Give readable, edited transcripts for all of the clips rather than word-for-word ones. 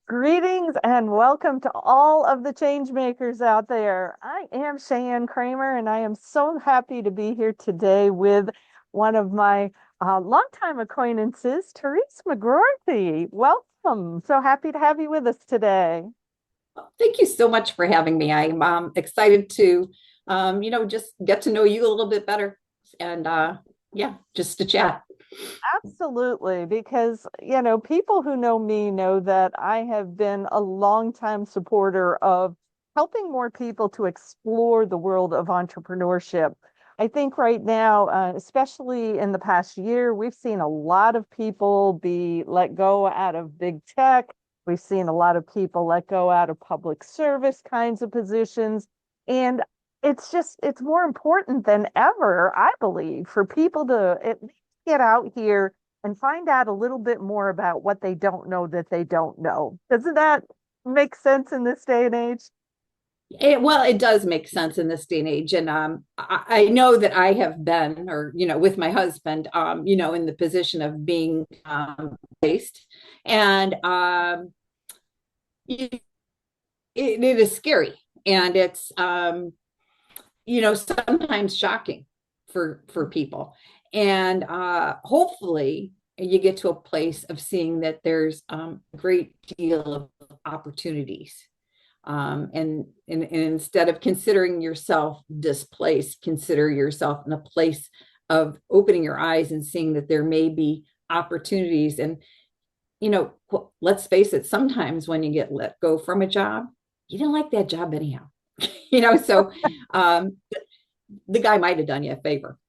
Greetings and welcome to all of the change makers out there. I am Cheyenne Kramer, and I am so happy to be here today with one of my longtime acquaintances, Terese McGroarty. Welcome. So happy to have you with us today. Thank you so much for having me. I'm excited to, just get to know you a little bit better and yeah, just to chat. Absolutely, because people who know me know that I have been a longtime supporter of helping more people to explore the world of entrepreneurship. I think right now, especially in the past year, we've seen a lot of people be let go out of big tech. We've seen a lot of people let go out of public service kinds of positions. And it's more important than ever, I believe, for people to at least get out here and find out a little bit more about what they don't know that they don't know. Doesn't that make sense in this day and age? It does make sense in this day and age. And I know that I have been, or, with my husband, in the position of being based. And it, it is scary. And it's, sometimes shocking for people. And hopefully you get to a place of seeing that there's a great deal of opportunities. And instead of considering yourself displaced, consider yourself in a place of opening your eyes and seeing that there may be opportunities. And, let's face it, sometimes when you get let go from a job, you didn't like that job anyhow. So the guy might have done you a favor.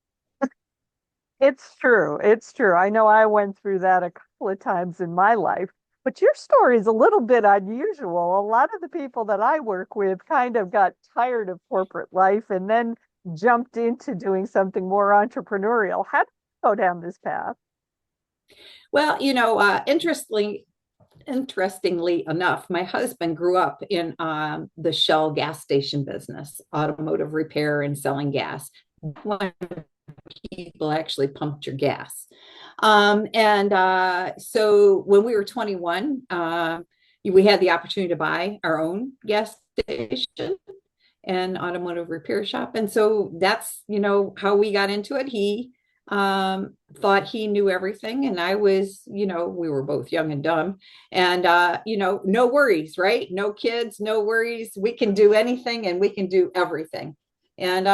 It's true. It's true. I know I went through that a couple of times in my life, but your story is a little bit unusual. A lot of the people that I work with kind of got tired of corporate life and then jumped into doing something more entrepreneurial. How did you go down this path? Well, interestingly enough, my husband grew up in the Shell gas station business, automotive repair and selling gas. When people actually pumped your gas. And so when we were 21, we had the opportunity to buy our own gas station and automotive repair shop. And so that's, how we got into it. He thought he knew everything. And I was, we were both young and dumb. And, no worries, right? No kids, no worries. We can do anything and we can do everything. And,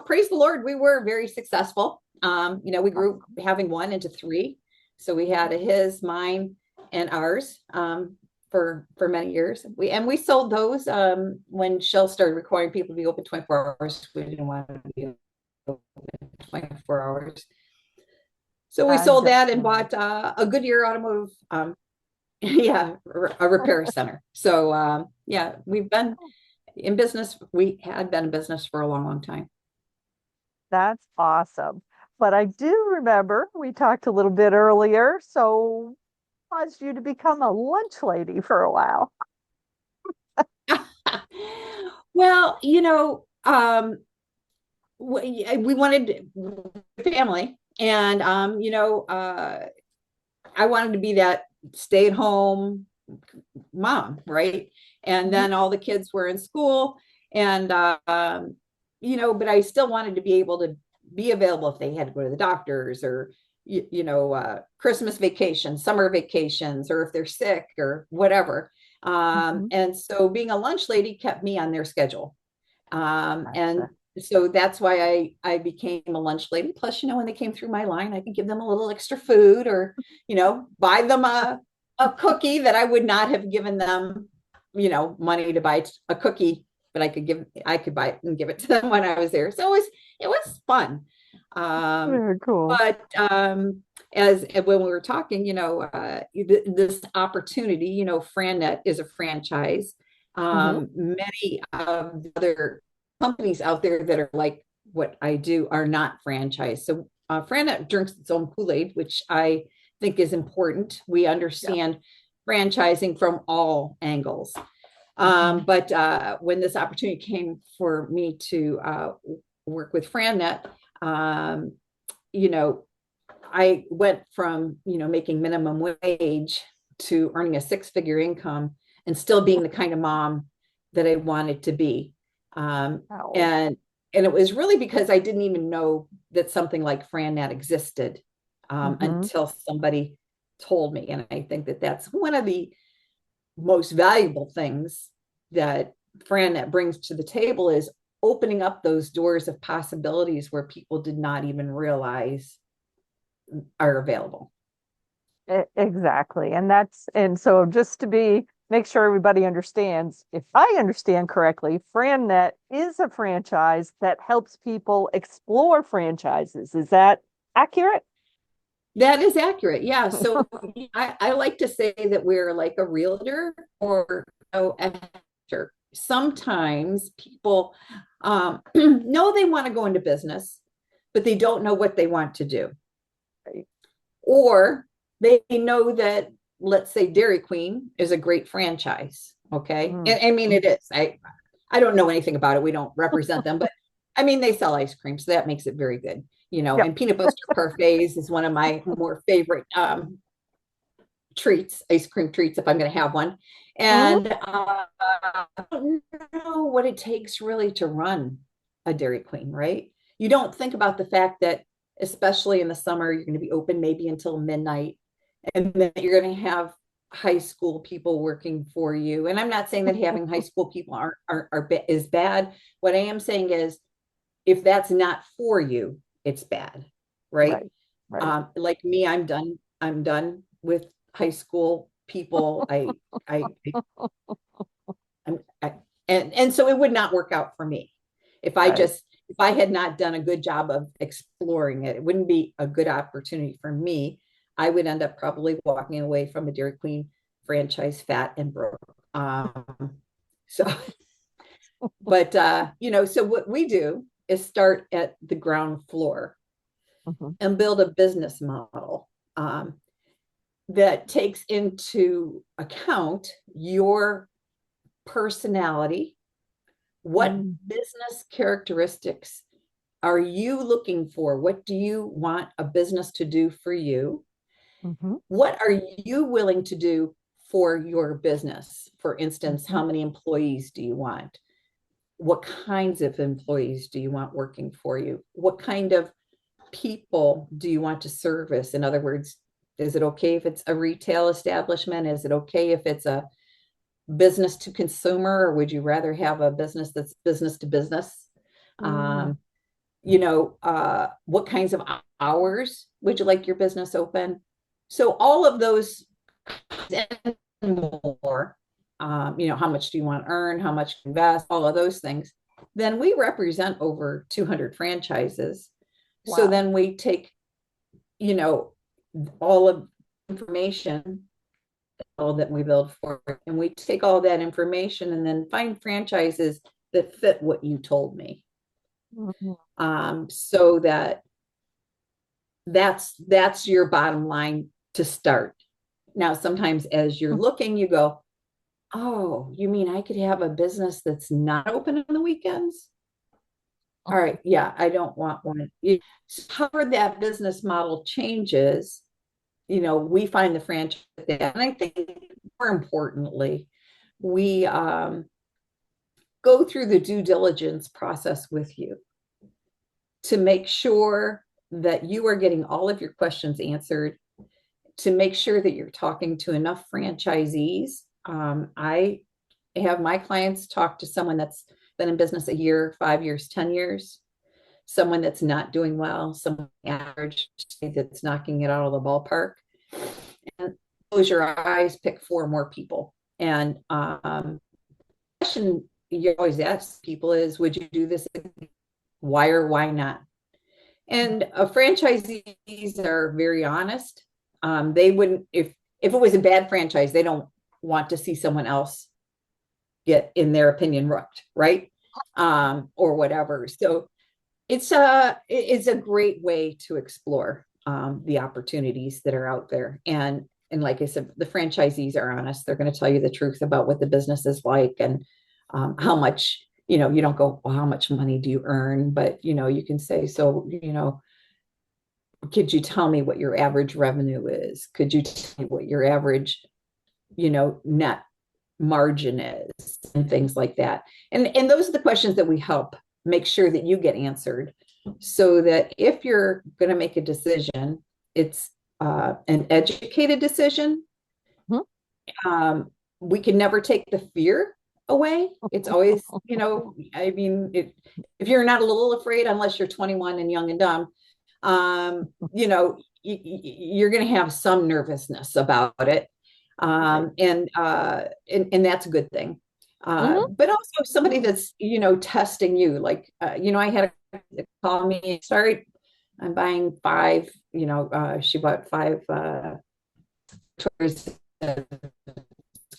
praise the Lord, we were very successful. We grew having one into three. So we had a his, mine, and ours for many years. We sold those when Shell started requiring people to be open 24 hours. We didn't want to be open 24 hours. So we sold that and Understand. bought a Goodyear automotive, yeah, a repair center. So yeah, we've been in business. We had been in business for a long, long time. That's awesome. But I do remember we talked a little bit earlier, so caused you to become a lunch lady for a while. Well, we wanted family, and I wanted to be that stay-at-home mom, right? And Mhm. then all the kids were in school, and but I still wanted to be able to be available if they had to go to the doctors or Christmas vacations, summer vacations, or if they're sick or whatever. Mhm. And so being a lunch lady kept me on their schedule. And Gotcha. so that's why I became a lunch lady. Plus, when they came through my line, I could give them a little extra food or, buy them a cookie that I would not have given them, money to buy a cookie, but I could buy it and give it to them when I was there. So it was fun. Um, Very cool. but as when we were talking, this opportunity, FranNet is a franchise. Mhm. Many of the other companies out there that are like what I do are not franchised. So FranNet drinks its own Kool-Aid, which I think is important. We Yeah. understand franchising from all angles. Mhm. But when this opportunity came for me to work with FranNet, um, you know, I went from, making minimum wage to earning a six-figure income and still being the kind of mom that I wanted to be. Oh. And it was really because I didn't even know that something like FranNet existed until somebody told me. And I think that that's one of the most valuable things that FranNet brings to the table, is opening up those doors of possibilities where people did not even realize are available. Exactly. And so just to make sure everybody understands, if I understand correctly, FranNet is a franchise that helps people explore franchises. Is that accurate? That is accurate. Yeah. So I like to say that we're like a realtor or an actor. Sometimes people know they want to go into business, but they don't know what they want to do. Right. Or they know that, let's say, Dairy Queen is a great franchise. Okay. And I mean, it is. I don't know anything about it. We don't represent them, but I mean, they sell ice cream, so that makes it very good. Yep. And peanut butter parfaits is one of my more favorite treats, ice cream treats, if I'm going to have one. And I don't know what it takes really to run a Dairy Queen, right? You don't think about the fact that, especially in the summer, you're going to be open maybe until midnight, and then you're going to have high school people working for you. And I'm not saying that having high school people is bad. What I am saying is, if that's not for you, it's bad, right? Right. Like me, I'm done with high school people. I'm, I and so it would not work out for me if Right. if I had not done a good job of exploring it. It wouldn't be a good opportunity for me. I would end up probably walking away from a Dairy Queen franchise fat and broke. So, but so what we do is start at the ground floor and build a business model that takes into account your personality. What business characteristics are you looking for? What do you want a business to do for you? What are you willing to do for your business? For instance, how many employees do you want? What kinds of employees do you want working for you? What kind of people do you want to service? In other words, is it okay if it's a retail establishment? Is it okay if it's a business to consumer, or would you rather have a business that's business to business? What kinds of hours would you like your business open? So all of those and more, how much do you want to earn? How much to invest? All of those things. Then we represent over 200 franchises. Wow. So then we take, all of information all that we build for, and we take all that information and then find franchises that fit what you told me. So that's your bottom line to start. Now, sometimes as you're looking, you go, oh, you mean I could have a business that's not open on the weekends? All right, yeah, I don't want one. However that business model changes, we find the franchise. And I think more importantly, we go through the due diligence process with you to make sure that you are getting all of your questions answered, to make sure that you're talking to enough franchisees. I have my clients talk to someone that's been in business a year, 5 years, 10 years, someone that's not doing well, someone average that's knocking it out of the ballpark. And close your eyes, pick 4 more people. And question you always ask people is, would you do this? Why or why not? And franchisees are very honest. They wouldn't, if it was a bad franchise, they don't want to see someone else get, in their opinion, rooked, right? Or whatever. So it's a great way to explore the opportunities that are out there. And like I said, the franchisees are honest. They're going to tell you the truth about what the business is like, and how much, you don't go, well, how much money do you earn? But, you can say, so, could you tell me what your average revenue is? Could you tell me what your average, net margin is and things like that. And those are the questions that we help make sure that you get answered, so that if you're going to make a decision, it's an educated decision. Mhm. We can never take the fear away. It's always, I mean, if you're not a little afraid, unless you're 21 and young and dumb, you're going to have some nervousness about it. And that's a good thing. Mhm. But also somebody that's, testing you, like, I had a call me, sorry, I'm buying five, she bought five tours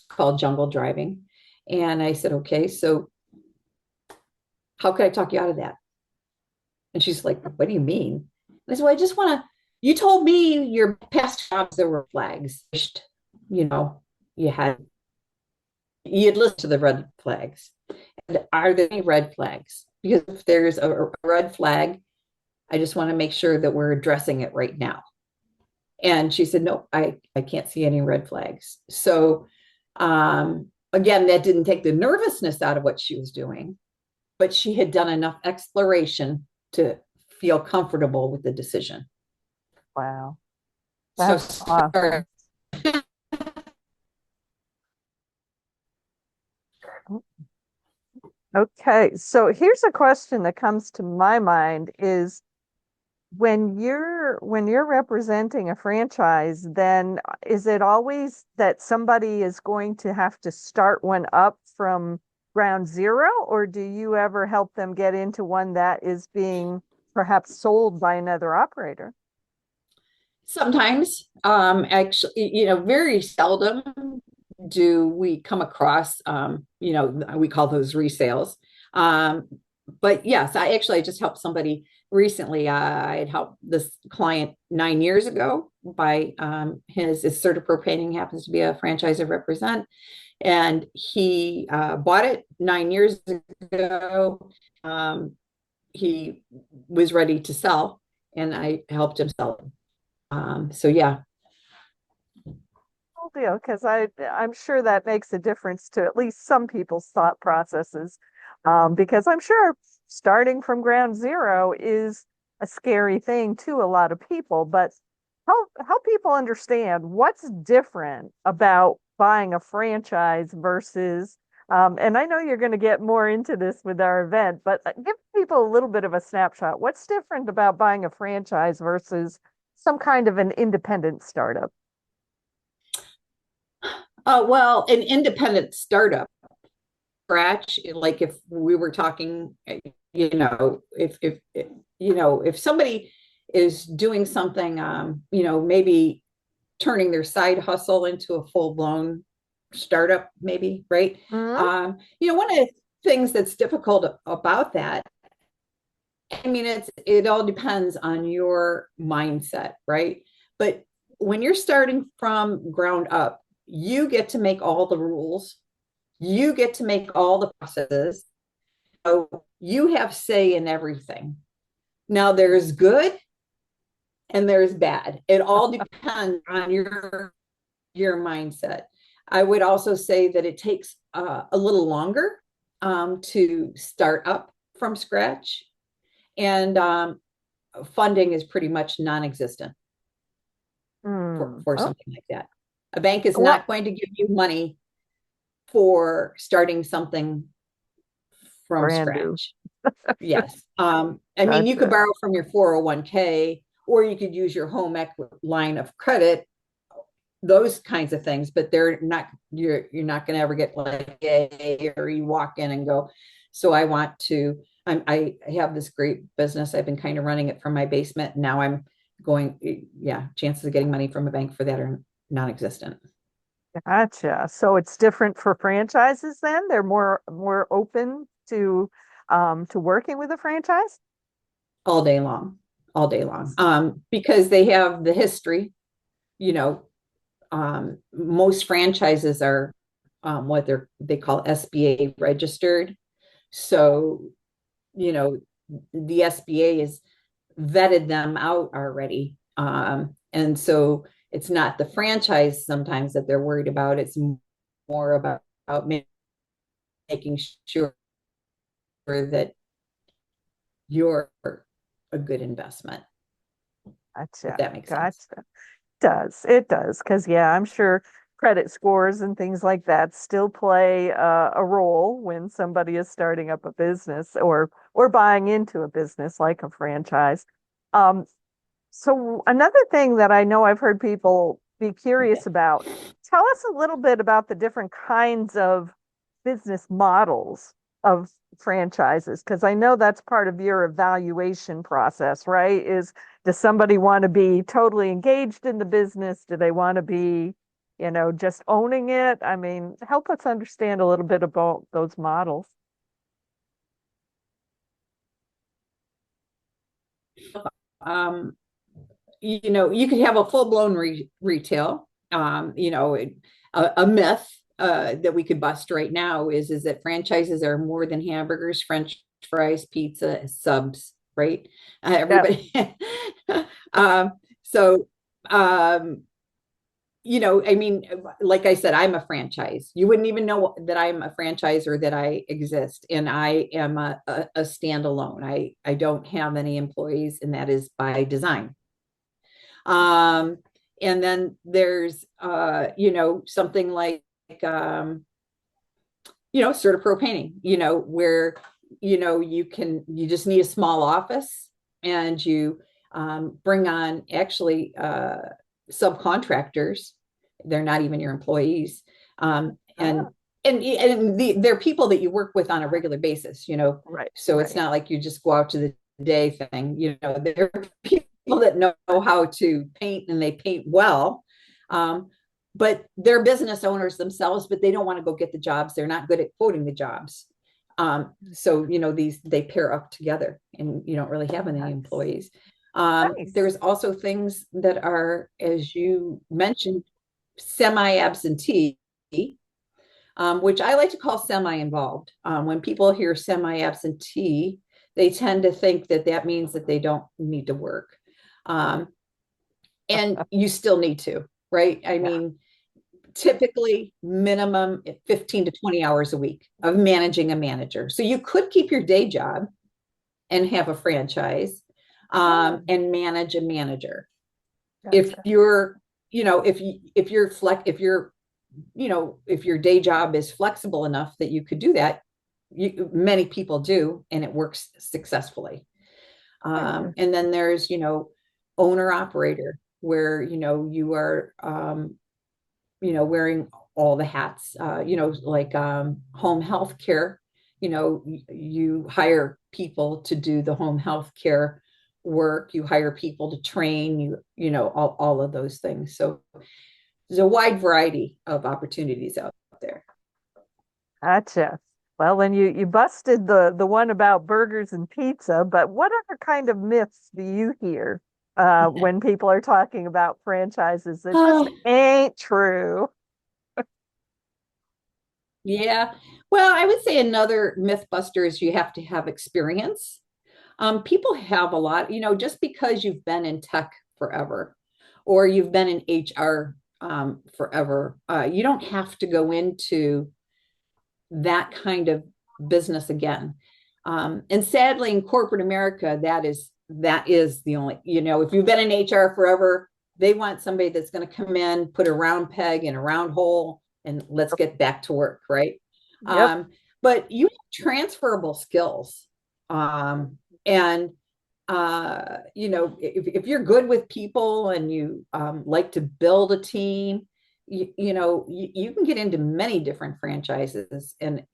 called Jungle Driving. And I said, okay, so how could I talk you out of that? And she's like, what do you mean? And I said, well, I just want to, you told me your past jobs, there were flags. You know, you had, you'd listen to the red flags. And are there any red flags? Because if there's a red flag, I just want to make sure that we're addressing it right now. And she said, no, I can't see any red flags. So again, that didn't take the nervousness out of what she was doing, but she had done enough exploration to feel comfortable with the decision. Wow. So That's awesome. Okay, so here's a question that comes to my mind is when you're representing a franchise, then is it always that somebody is going to have to start one up from ground zero, or do you ever help them get into one that is being perhaps sold by another operator? sometimes, actually, very seldom do we come across, we call those resales. Um, but yes, I just helped somebody recently. I had helped this client 9 years ago by his Certipro Painting happens to be a franchise I represent. And he bought it 9 years ago. He was ready to sell, and I helped him sell it. So yeah. Cool deal, because I'm sure that makes a difference to at least some people's thought processes. Because I'm sure starting from ground zero is a scary thing to a lot of people, but help people understand what's different about buying a franchise versus and I know you're going to get more into this with our event, but give people a little bit of a snapshot. What's different about buying a franchise versus some kind of an independent startup? Well, an independent startup, scratch, like if we were talking, if somebody is doing something, maybe turning their side hustle into a full blown startup, maybe, right? Mhm. One of the things that's difficult about that, I mean, it all depends on your mindset, right? But when you're starting from ground up, you get to make all the rules, you get to make all the processes. So you have say in everything. Now there's good and there's bad. It all depends on your mindset. I would also say that it takes a little longer to start up from scratch, and funding is pretty much non-existent for Oh, something like that. A bank is well, not going to give you money for starting something from brand new. scratch. Yes. I mean, you could Gotcha. borrow from your 401k, or you could use your home line of credit, those kinds of things, but you're not going to ever get like a, or you walk in and go, so I have this great business. I've been kind of running it from my basement. And now I'm going, yeah, chances of getting money from a bank for that are non-existent. Gotcha. So it's different for franchises then? They're more open to working with a franchise? All day long, all day long. Because they have the history, you know, most franchises are what they call SBA registered. So, you know, the SBA has vetted them out already. And so it's not the franchise sometimes that they're worried about. It's more about making sure that you're a good investment, if Gotcha. that makes sense. Gotcha. It does. Because, yeah, I'm sure credit scores and things like that still play a role when somebody is starting up a business or buying into a business like a franchise. Um, so another thing that I know I've heard people be curious about, tell us a little bit about the different kinds of business models of franchises, because I know that's part of your evaluation process, right? Does somebody want to be totally engaged in the business? Do they want to be, just owning it? I mean, help us understand a little bit about those models. Um, you could have a full-blown retail. A myth that we could bust right now is that franchises are more than hamburgers, French fries, pizza, subs, right? Yeah, Everybody. um, so, um, I mean, like I said, I'm a franchise. You wouldn't even know that I'm a franchise or that I exist. And I am a standalone. I don't have any employees, and that is by design. Um, and then there's, something like, CertaPro painting, where, you just need a small office, and you bring on actually subcontractors. They're not even your employees. And ah, they're people that you work with on a regular basis, right, so it's right. not like you just go out to the day thing. They're people that know how to paint, and they paint well. Um, but they're business owners themselves, but they don't want to go get the jobs. They're not good at quoting the jobs. So, they pair up together, and you don't really have any Nice, employees. nice. There's also things that are, as you mentioned, semi-absentee, which I like to call semi-involved. When people hear semi-absentee, they tend to think that that means that they don't need to work. Um, and you still need to, right? I Yeah. mean, typically minimum 15 to 20 hours a week of managing a manager. So you could keep your day job and have a franchise, Oh, and manage a manager. If gotcha. you're, if your day job is flexible enough that you could do that, many people do, and it works successfully. Hmm. And then there's, owner operator, where, you are, wearing all the hats, like home health care. You hire people to do the home health care work. You hire people to train all of those things. So there's a wide variety of opportunities out there. Gotcha. Well, then you busted the one about burgers and pizza, but what other kind of myths do you hear when people are talking about franchises that just Oh, ain't true? yeah. Well, I would say another myth buster is you have to have experience. People have a lot, just because you've been in tech forever, or you've been in HR forever, you don't have to go into that kind of business again. And sadly, in corporate America, that is the only, if you've been in HR forever, they want somebody that's going to come in, put a round peg in a round hole, and let's get back to work, right? Yep. Um, but you have transferable skills. And if you're good with people, and you like to build a team, you can get into many different franchises, and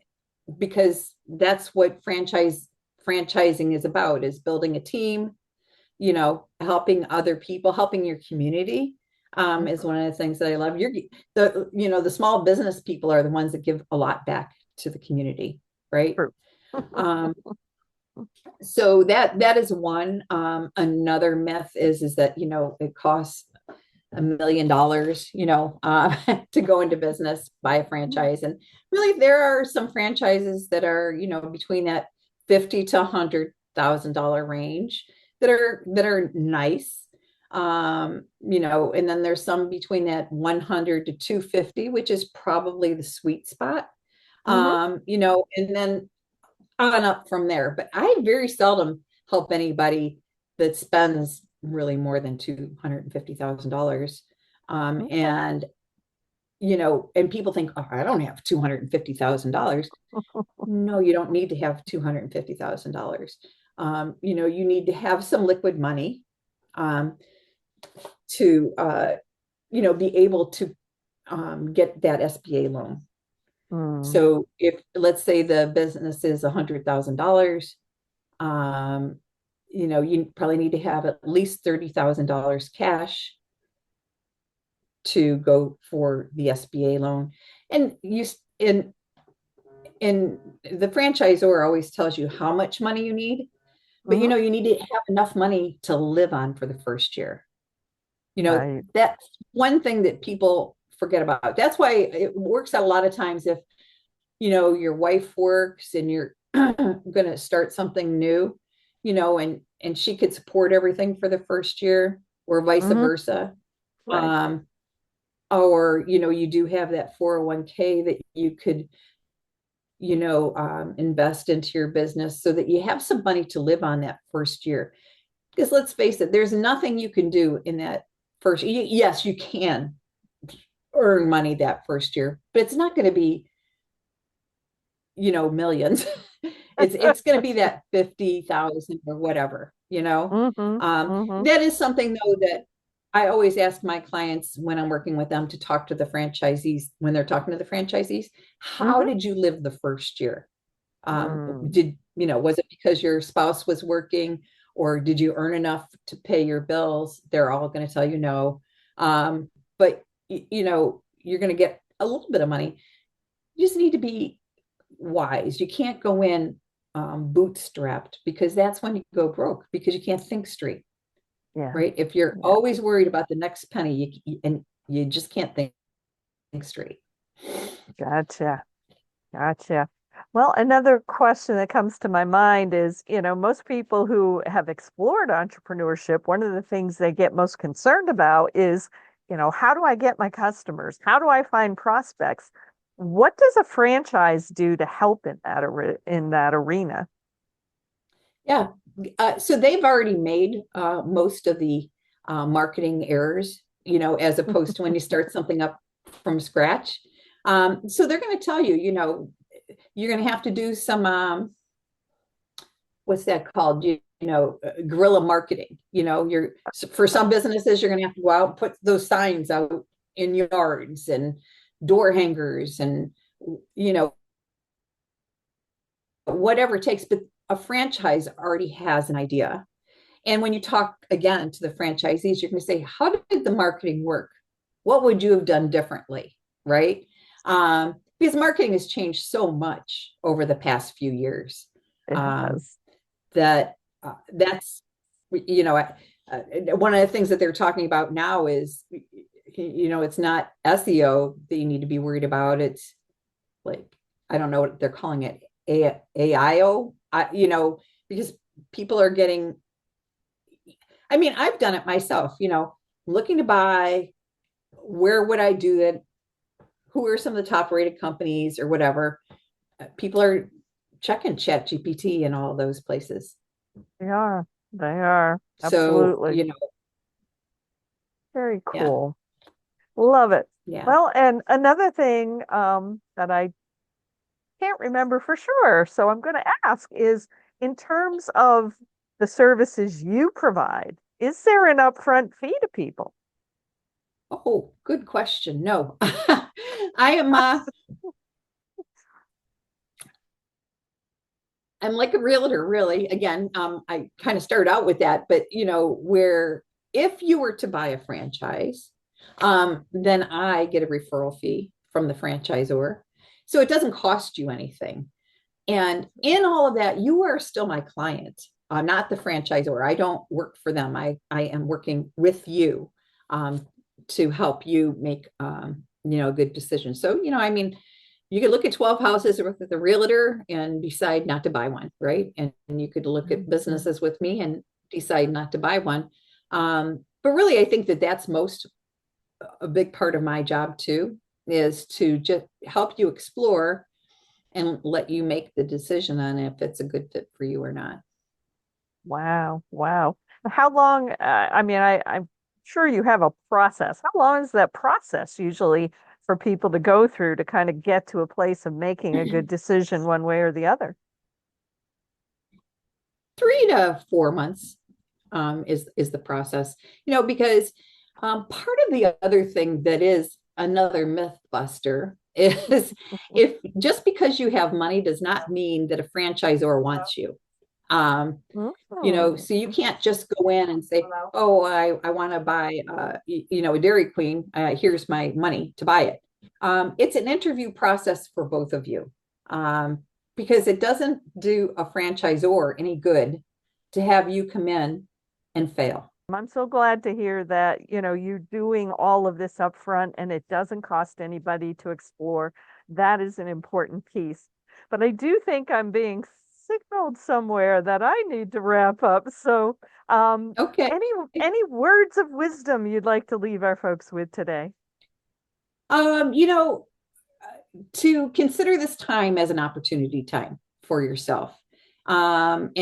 because that's what franchising is about, is building a team, helping other people, helping your community, is one of the things that I love. The small business people are the ones that give a lot back to the community, right? True. um, so that is one. Another myth is that it costs $1 million, to go into business, buy a franchise. And really, there are some franchises that are, between that 50 to $100,000 range, that are nice. And then there's some between that 100 to 250, which is probably the sweet spot. Hmm. And then on up from there. But I very seldom help anybody that spends really more than $250,000. Okay. And people think, oh, I don't have $250,000. No, you don't need to have $250,000. You need to have some liquid money um, to, be able to get that SBA loan. Mm. So if let's say the business is $100,000, um, you probably need to have at least $30,000 cash to go for the SBA loan. And you in the franchisor always tells you how much money you need, but Hmm. you need to have enough money to live on for the first year. Right. That's one thing that people forget about. That's why it works out a lot of times if your wife works and you're going to start something new, and she could support everything for the first year or vice Hmm. versa. Right. Um, or you do have that 401k that you could invest into your business so that you have some money to live on that first year. Because let's face it, there's nothing you can do in that first. Yes, you can earn money that first year, but it's not going to be millions. It's going to be that 50,000 or whatever. Hmm. Hmm. That is something though that I always ask my clients when I'm working with them to talk to the franchisees when they're talking to the franchisees. How Hmm. did you live the first year? Mm. Was it because your spouse was working, or did you earn enough to pay your bills? They're all going to tell you no. But you're going to get a little bit of money. You just need to be wise. You can't go in bootstrapped, because that's when you go broke, because you can't think straight, Yeah. right? If you're Yeah. always worried about the next penny, and you just can't think straight. Gotcha. Gotcha. Well, another question that comes to my mind is, most people who have explored entrepreneurship, one of the things they get most concerned about is, how do I get my customers? How do I find prospects? What does a franchise do to help in that arena? Yeah. So they've already made most of the marketing errors, as opposed to when you start something up from scratch. So they're going to tell you, you're going to have to do some, what's that called? Guerrilla marketing. You're for some businesses, you're going to have to go out and put those signs out in yards and door hangers and, you know, whatever it takes. But a franchise already has an idea. And when you talk again to the franchisees, you're going to say, how did the marketing work? What would you have done differently? Right. Because marketing has changed so much over the past few years. It Um, has. that that's one of the things that they're talking about now is it's not SEO that you need to be worried about. It's like, I don't know what they're calling it, AIO, because people are getting, I mean, I've done it myself, looking to buy, where would I do that, who are some of the top rated companies or whatever. People are checking Chat GPT and all those places. They are. They are. So, Absolutely. Very yeah, cool. Love it. yeah. Well, and another thing that I can't remember for sure, so I'm going to ask is in terms of the services you provide, is there an upfront fee to people? Oh, good question. No, I am. I'm like a realtor, really. Again, I kind of started out with that, but where if you were to buy a franchise, then I get a referral fee from the franchisor, so it doesn't cost you anything. And in all of that, you are still my client, not the franchisor. I don't work for them. I am working with you um, to help you make a good decision. So, I mean, you could look at 12 houses with the realtor and decide not to buy one, right? And you could look at Mhm. businesses with me and decide not to buy one. But really, I think that that's most a big part of my job too, is to just help you explore. and let you make the decision on if it's a good fit for you or not. Wow. Wow. How long, I mean, I'm sure you have a process. How long is that process usually for people to go through to kind of get to a place of making a good decision one way or the other? 3 to 4 months is the process. Because part of the other thing that is another myth buster is if just because you have money does not mean that a franchisor wants you. Um, Mm. so you can't just go in and say, "Oh, I want to buy, a Dairy Queen. Here's my money to buy it." It's an interview process for both of you, because it doesn't do a franchisor any good to have you come in and fail. I'm so glad to hear that, you're doing all of this up front and it doesn't cost anybody to explore. That is an important piece. But I do think I'm being signaled somewhere that I need to wrap up. So, Okay. any words of wisdom you'd like to leave our folks with today? Um, you know, to consider this time as an opportunity time for yourself. Franet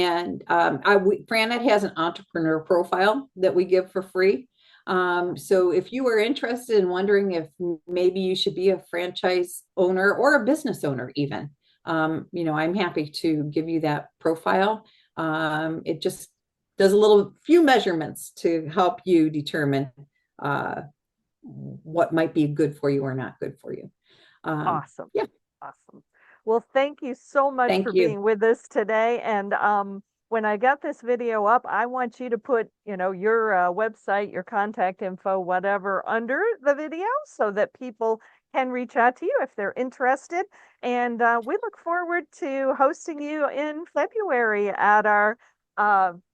has an entrepreneur profile that we give for free. So if you are interested in wondering if maybe you should be a franchise owner or a business owner, even, I'm happy to give you that profile. It just does few measurements to help you determine uh, what might be good for you or not good for you. Awesome. Yeah, Awesome. Well, thank you so much for thank you. being with us today. And when I got this video up, I want you to put, your website, your contact info, whatever, under the video so that people can reach out to you if they're interested. And we look forward to hosting you in February at our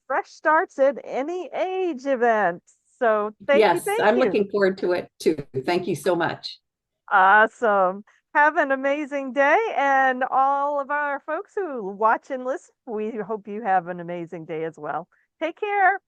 Fresh Starts at Any Age event. So thank you, Yes, thank I'm you. looking forward to it too. Thank you so much. Awesome. Have an amazing day. And all of our folks who watch and listen, we hope you have an amazing day as well. Take care.